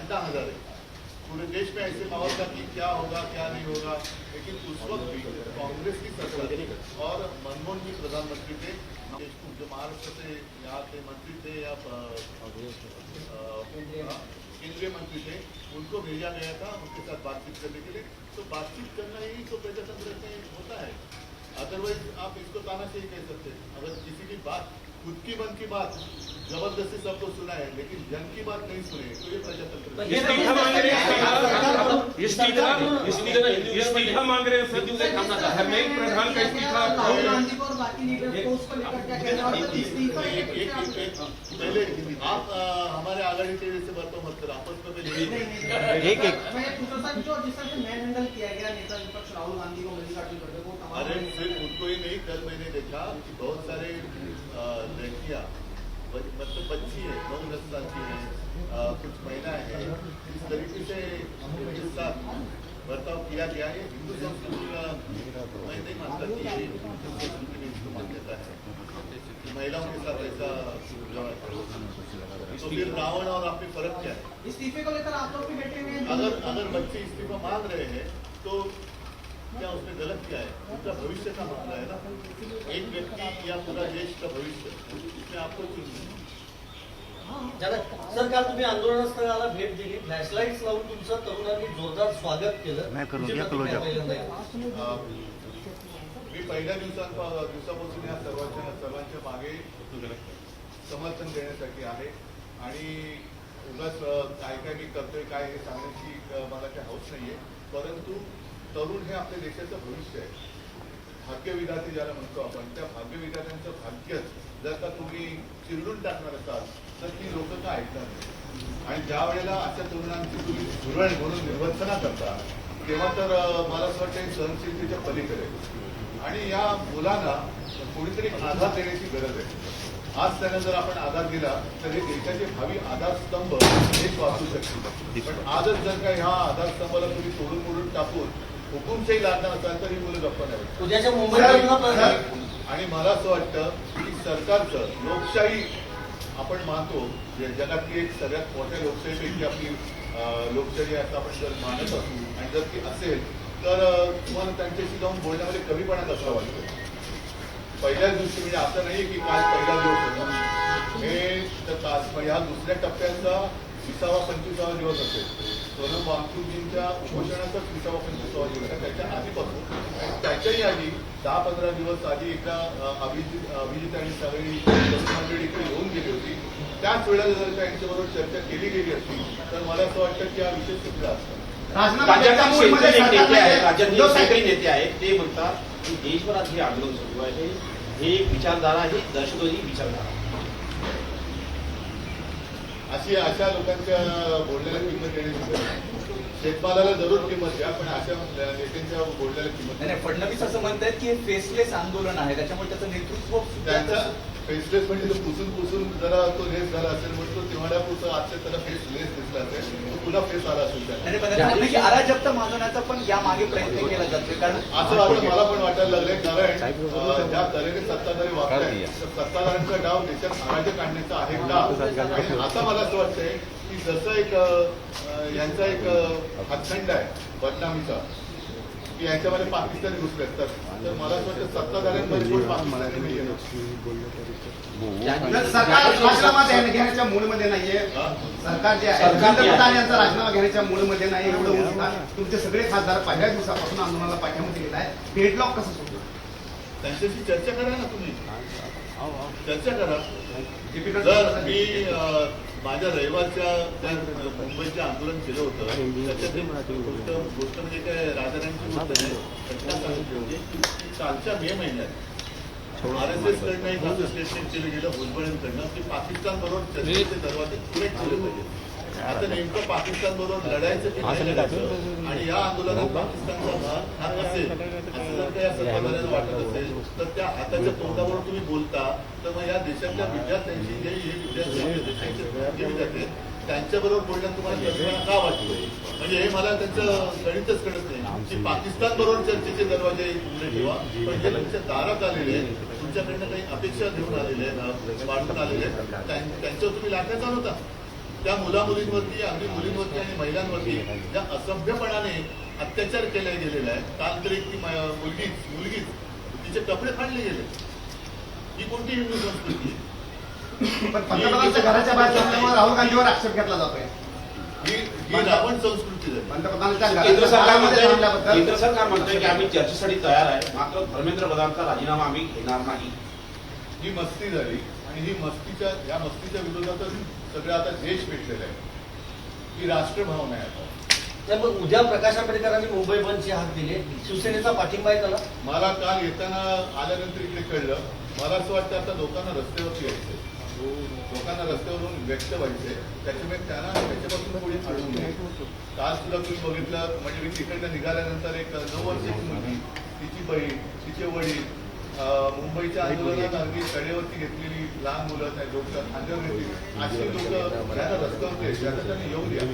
घंटा है। पूरे देश में ऐसे माहौल था कि क्या होगा क्या नहीं होगा, लेकिन उस वक्त भी कांग्रेस की सरकार और मनमोहन जी प्रधानमंत्री थे, देशमुख जो महाराष्ट्र से यहाँ के मंत्री थे या केंद्रीय मंत्री थे, उनको भेजा गया था उनके साथ बातचीत करने के लिए। तो बातचीत करना ही तो प्रजातंत्र में होता है, अदरवाइज आप इसको तानाशाही कह सकते हैं। अगर किसी की बात, खुद की मन की बात जबरदस्ती सबको सुना है लेकिन जन की बात नहीं सुने, तो ये प्रजातंत्र इस्तीफा मांग रहे हैं सर, धर्मेंद्र प्रधान का इस्तीफा। पहले आप हमारे आघाड़ी के से बर्ताव मत करो, आपस में एक अरे सिर्फ उनको ही नहीं, कल मैंने देखा कि बहुत सारे लड़कियां, मतलब बच्ची है 9-10 साल की है, कुछ महिलाएं हैं, इस तरीके से उनके साथ बर्ताव किया गया है। हिंदू संस्कृति का मैं नहीं मानता कि हिंदू संस्कृति में इसको मान्यता है कि महिलाओं के साथ ऐसा व्यवहार करो। तो फिर रावण और आप में फर्क क्या है? इस्तीफे को लेकर आप लोग भी बैठे हुए हैं। अगर बच्चे इस्तीफा मांग रहे हैं तो क्या उसमें गलत क्या है? उनका भविष्य का मामला है ना, एक व्यक्ति या पूरा देश का भविष्य, इसमें आपको सर काल तुम्ही आंदोलनस्थळाला भेट दिली, फ्लॅशलाईट्स लावून तुमचं तरुणांनी जोरदार स्वागत केलं। मी पहिल्या दिवसापासून या सर्वांच्या मागे समर्थन देण्यासाठी आहे आणि उगाच काय मी करतोय काय हे सांगण्याची मला काही हौस नाहीये, परंतु तरुण हे आपल्या देशाचं भविष्य आहे। भाग्यविधाते ज्याला म्हणतो आपण, त्या भाग्यविधात्यांचं भाग्य जर का तुम्ही चिरडून टाकणार असाल तर ती लोक का ऐकणार नाही। आणि ज्या वेळेला अशा तरुणांची तुम्ही धुरळ म्हणून निर्वंचना करता, तेव्हा तर मला असं वाटतं सहनशीलतेच्या पलीकडे, आणि या मुलांना कोणीतरी आधार देण्याची गरज आहे। आज त्यांना जर आपण आधार दिला तर हे देशाचे भावी आधारस्तंभ हेच वाचू शकतील, पण आजच जर का ह्या आधारस्तंभाला तुम्ही तोडून मोडून टाकून हुकुमशाही लागणार असाल तर ही मुलं गप्प नाही। उद्याच्या मुंबईला आणि मला असं वाटतं की सरकारचं, लोकशाही आपण मानतो, जगातली एक सगळ्यात मोठ्या लोकशाहीपैकी आपली लोकशाही असं आपण जर मानत असू आणि जर ती असेल तर तुम्हाला त्यांच्याशी जाऊन बोलण्यामध्ये कमीपणा कसा वाटतो? पहिल्याच दिवशी, म्हणजे असं नाही की काल पहिला दिवस होता, हे तर ह्या दुसऱ्या टप्प्याचा 20वा-25वा दिवस असेल, सोनम वांगचुकजींच्या उपोषणाचा 20वा-25वा दिवस आहे। त्याच्या आधीपासून आणि त्याच्याही आधी 10-15 दिवस आधी एकदा अभिजित आणि सगळी मंडळी इकडे येऊन गेली होती, त्याच वेळेला जर का यांच्याबरोबर चर्चा केली गेली असती तर मला असं वाटतं की हा विषय सुटला असता। राज्यातील सगळे नेते आहेत ते म्हणतात की देशभरात हे आंदोलन सुरू आहे, हे एक विचारधारा आहे, दहशतवादी विचारधारा। अशा लोकांच्या बोलण्याला किंमत देण्याची, शेतमालाला जरूर किंमत द्या, पण अशा नेत्यांच्या बोलण्याला किंमत नाही। फडणवीस असं म्हणतात की हे फेसलेस आंदोलन आहे, त्याच्यामुळे त्याचं नेतृत्व त्यांचा फेसलेस म्हणजे तो पुसून जरा तो लेस झाला असेल, म्हणून तो तेवढ्यापुरतं आजच्या त्याला फेसलेस दिसला असेल, तो पुन्हा फेस आला असेल। अराजकता माजवण्याचा पण या मागे प्रयत्न केला जातो, कारण असं आता मला पण वाटायला लागलंय, कारण ज्या तऱ्हेने सत्ताधारी वागताय, सत्ताधाऱ्यांचा डाव देशात अराजक आणण्याचा आहे का? आणि आता मला असं वाटतंय की जसं एक यांचा एक हातखंड आहे बदनामीचा, की याच्यामध्ये पाकिस्तानी घुसले असतात, तर मला असं वाटतं सत्ताधाऱ्यांमध्ये पण पाकिस्तानी नाही आहे। सरकार राजीनामा घेण्याच्या मूडमध्ये नाहीये, सरकार जे आहे पंतप्रधान यांचा राजीनामा घेण्याच्या मूडमध्ये नाही, एवढं तुमचे सगळे खासदार पहिल्या दिवसापासून आंदोलनाला पाठिंबा दिलेला आहे। डेडलॉक कसं सुटलं? त्यांच्याशी चर्चा करा ना, तुम्ही चर्चा करा। जर मी माझ्या रविवारच्या मुंबईचं आंदोलन केलं होतं, त्याच्यात गोष्ट म्हणजे काय राजारांची गोष्ट नाही, घटना सांगितली होती। कालच्या मे महिन्यात RSS कडनं एक असं स्टेटमेंट केलं गेलं भुजबळांकडनं की पाकिस्तान बरोबर चर्चेचे दरवाजे खुले ठेवले पाहिजे। आता नेमकं पाकिस्तान बरोबर लढायचं की नाही लढायचं, आणि या आंदोलनात पाकिस्तानचा भाग हा असेल असं जर काही सत्ताधाऱ्यांना वाटत असेल तर त्या हाताच्या तोंडावर तुम्ही बोलता, तर मग या देशातल्या विद्यार्थ्यांची जे हे विद्यार्थी त्यांच्याबरोबर बोलण्यात तुम्हाला कल्पना का वाटतो? म्हणजे हे मला त्यांचं गणितच कळत नाही की पाकिस्तान बरोबर चर्चेचे दरवाजे उघडे ठेवा, पण जे तुमच्या दारात आलेले आहेत, तुमच्याकडनं काही अपेक्षा घेऊन आलेले आहेत, वाढून आलेले आहेत, त्यांच्यावर तुम्ही लाटा चालवता। त्या मुलामुलींवरती, अगदी मुलींवरती आणि महिलांवरती ज्या असभ्यपणाने अत्याचार केला गेलेला आहे. काल तरी ती मुलगीच तिचे कपडे फाडले गेले. ही कोणती हिंदू संस्कृती? पण पंतप्रधानांच्या घराच्या बाहेर असल्यामुळे राहुल गांधीवर आक्षेप घेतला जातोय. ही रावण संस्कृती झाली. पंतप्रधानांच्या केंद्र घराच्या सरकार बाहेर थांबल्याबद्दल केंद्र सरकार म्हणतंय की आम्ही चर्चेसाठी तयार आहे, मात्र धर्मेंद्र प्रधानचा राजीनामा आम्ही घेणार नाही. ही मस्ती झाली आणि या मस्तीच्या विरोधातच सगळं आता देश पेटलेला आहे. ही राष्ट्रभावना आहे आता. नाही, मग उद्या प्रकाश आंबेडकरांनी मुंबई बंदची हाक दिली. शिवसेनेचा पाठिंबा आहे त्याला? मला काल येताना आल्यानंतर इकडे कळलं. मला असं वाटतं आता लोकांना रस्त्यावरती यायचंय, लोकांना रस्त्यावरून व्यक्त व्हायचंय. त्याच्यामुळे त्यांना त्याच्यापासून पुढे अडवून नये. काल सुद्धा तुम्ही बघितलं, म्हणजे मी तिकडनं निघाल्यानंतर एक 9 वर्षाची मुलगी, तिची बहीण, तिचे वडील, मुंबईच्या आंदोलनात अगदी कडेवरती घेतलेली लहान मुलं, त्या लोकं खांद्यावर घेतली, अशी लोक त्यांना रस्त्यावरती यायचे. त्यांनी येऊ द्या.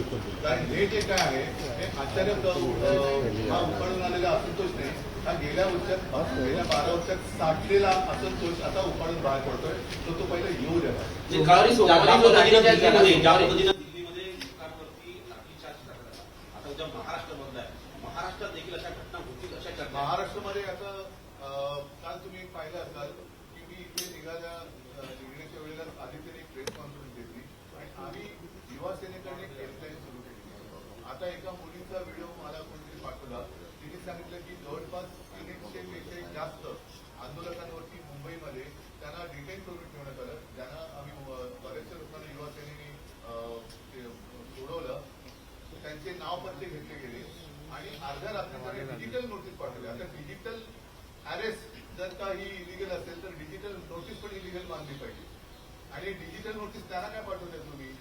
कारण हे जे काय आहे हे आश्चर्य हा उफाळून आलेला असंतोष नाही. हा गेल्या 12 वर्षात साठलेला असंतोष आता उफाळून बाहेर पडतोय. तो पहिला येऊ द्या. दिल्लीमध्ये सरकारवरती लाठीचार्ज करण्यात आला. आता उद्या महाराष्ट्र बंद आहे. महाराष्ट्रात देखील अशा घटना होतील अशा चर्चा. महाराष्ट्रामध्ये आता काल तुम्ही पाहिलं असाल की मी इथे निघण्याच्या वेळेला आदित्यने एक प्रेस कॉन्फरन्स घेतली आणि आम्ही युवा सेनेकडे एक हेल्पलाईन सुरू केली. आता एका मुलीचा व्हिडिओ मला कोणतरी पाठवला. तिने सांगितलं की जवळपास 300 पेक्षा जास्त आंदोलकांवरती मुंबईमध्ये त्यांना डिटेन करून ठेवण्यात आलं. ज्यांना आम्ही बऱ्याचशा लोकांना युवा सेनेने सोडवलं. त्यांचे नाव पत्ते घेतले गेले आणि अर्ध्या रात्री डिजिटल नोटीस पाठवली. आता डिजिटल अरेस्ट जर का ही इलिगल असेल तर डिजिटल नोटीस पण इलिगल मानली पाहिजे. आणि डिजिटल नोटीस त्यांना काय पाठवताय तुम्ही?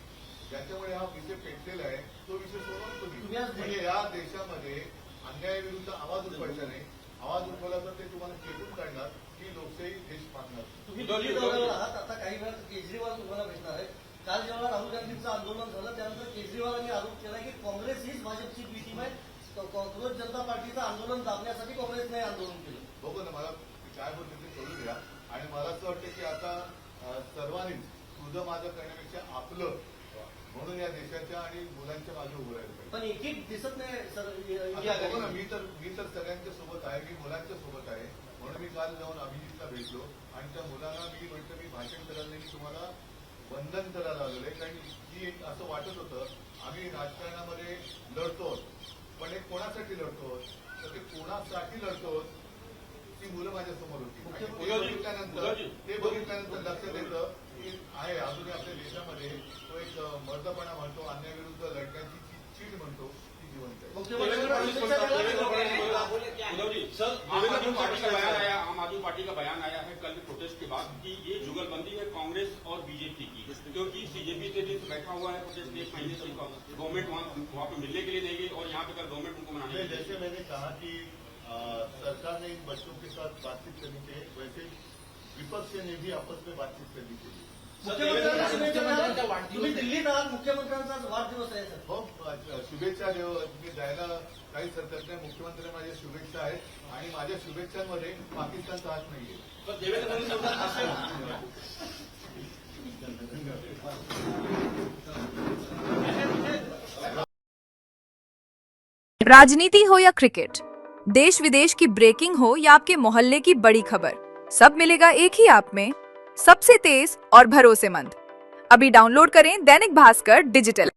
ज्याच्यामुळे हा विषय पेटलेला आहे तो विषय सोडून तुम्ही म्हणजे या देशामध्ये अन्यायाविरुद्ध आवाज उठवायचा नाही. आवाज उठवला तर ते तुम्हाला खेचून काढणार. ही लोकशाही देश मागणार. तुम्ही दिल्ली दौऱ्यावर आहात. आता काही वेळात केजरीवाल तुम्हाला भेटणार आहे. काल जेव्हा राहुल गांधींचं आंदोलन झालं त्यानंतर केजरीवालांनी आरोप केला की काँग्रेस हीच भाजपची बी टीम आहे. काँग्रेस जनता पार्टीचं आंदोलन दाबण्यासाठी काँग्रेसने आंदोलन केलं. बघू ना, मला काय बोलते ते करू द्या. आणि मला असं वाटतं की आता सर्वांनीच तुझं माझं करण्यापेक्षा आपलं म्हणून या देशाच्या आणि मुलांच्या मागे उभं राहिलं पाहिजे. पण एक दिसत नाही सर. बघू ना, मी तर सगळ्यांच्या सोबत आहे. मी मुलांच्या सोबत आहे. म्हणून मी काल जाऊन अभिजितला भेटलो आणि त्या मुलांना मी म्हटलं मी भाषण करायला नाही, तुम्हाला वंदन करायला आलेलं आहे. कारण की एक असं वाटत होतं आम्ही राजकारणामध्ये लढतो, पण हे कोणासाठी लढतो, तर ते कोणासाठी लढतो ती मुलं माझ्या समोर होती. ते बघितल्यानंतर लक्षात येतं की आहे अजूनही आपल्या देशामध्ये तो एक मर्दपणा म्हणतो, अन्यायाविरुद्ध लढण्याची चीड म्हणतो, ती जिवंत आहे. आम आदमी पार्टी का बयान आया है कल प्रोटेस्ट के बाद कि ये जुगलबंदी है कांग्रेस और बीजेपी की, क्योंकि सीजेपी के दिन बैठा हुआ है प्रोटेस्ट एक महीने से गवर्नमेंट वहाँ पे मिलने के लिए नहीं गई और यहाँ पे कल गवर्नमेंट उनको मनाने। जैसे मैंने कहा कि सरकार ने इन बच्चों के साथ बातचीत करनी चाहिए, वैसे विपक्ष ने भी आपस में बातचीत करनी चाहिए. तुम्ही दिल्लीत आहात. मुख्यमंत्र्यांचा वाढदिवस आहे सर. हो, शुभेच्छा द्यायला काहीच हरकत नाही. मुख्यमंत्री माझ्या शुभेच्छा आहेत आणि माझ्या शुभेच्छांमध्ये पाकिस्तानचा हात नाहीये. राजनीति हो या क्रिकेट, देश विदेश की ब्रेकिंग हो या आपके मोहल्ले की बड़ी खबर, सब मिलेगा एक ही ऐप में, सबसे तेज और भरोसेमंद. अभी डाउनलोड करें दैनिक भास्कर डिजिटल.